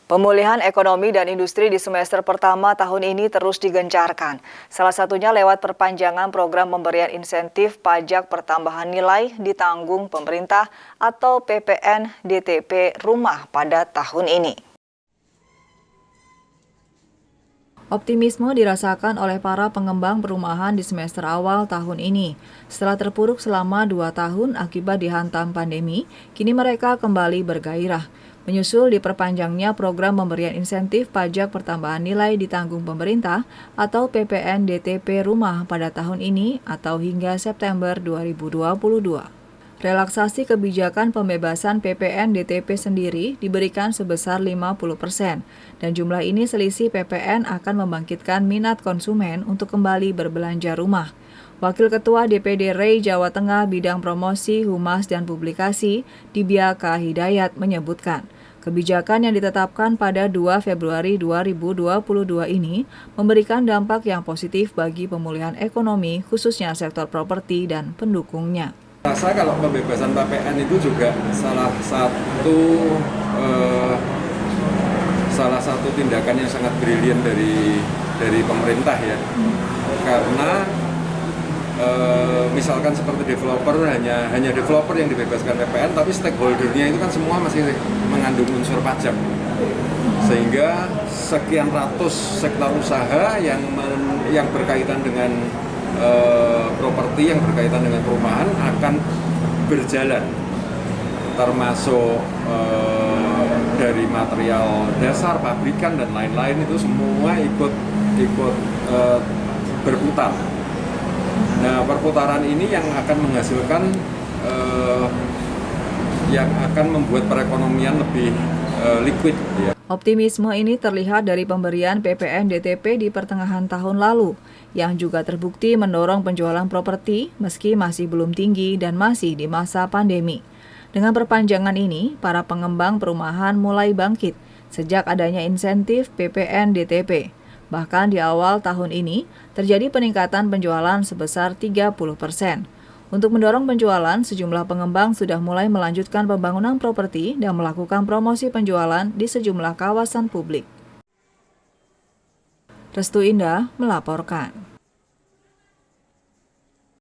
Pemulihan ekonomi dan industri di semester pertama tahun ini terus digencarkan. Salah satunya lewat perpanjangan program pemberian insentif pajak pertambahan nilai ditanggung pemerintah atau PPN DTP rumah pada tahun ini. Optimisme dirasakan oleh para pengembang perumahan di semester awal tahun ini. Setelah terpuruk selama 2 tahun akibat dihantam pandemi, kini mereka kembali bergairah. Menyusul diperpanjangnya program pemberian insentif pajak pertambahan nilai ditanggung pemerintah atau PPN DTP rumah pada tahun ini atau hingga September 2022. Relaksasi kebijakan pembebasan PPN DTP sendiri diberikan sebesar 50%, dan jumlah ini selisih PPN akan membangkitkan minat konsumen untuk kembali berbelanja rumah. Wakil Ketua DPD REI Jawa Tengah Bidang Promosi, Humas, dan Publikasi, Dibiaka Hidayat menyebutkan, kebijakan yang ditetapkan pada 2 Februari 2022 ini memberikan dampak yang positif bagi pemulihan ekonomi, khususnya sektor properti dan pendukungnya. Rasa kalau pembebasan PPN itu juga salah satu tindakan yang sangat brilian dari pemerintah ya, karena misalkan seperti developer hanya developer yang dibebaskan PPN, tapi stakeholdernya itu kan semua masih mengandung unsur pajak, sehingga sekian ratus sektor usaha yang berkaitan dengan properti, yang berkaitan dengan perumahan akan berjalan, termasuk dari material dasar, pabrikan dan lain-lain, itu semua ikut berputar. Nah, perputaran ini yang akan menghasilkan yang akan membuat perekonomian lebih liquid ya. Optimisme ini terlihat dari pemberian PPN DTP di pertengahan tahun lalu, yang juga terbukti mendorong penjualan properti meski masih belum tinggi dan masih di masa pandemi. Dengan perpanjangan ini, para pengembang perumahan mulai bangkit sejak adanya insentif PPN DTP. Bahkan di awal tahun ini, terjadi peningkatan penjualan sebesar 30%. Untuk mendorong penjualan, sejumlah pengembang sudah mulai melanjutkan pembangunan properti dan melakukan promosi penjualan di sejumlah kawasan publik. Restu Indah melaporkan.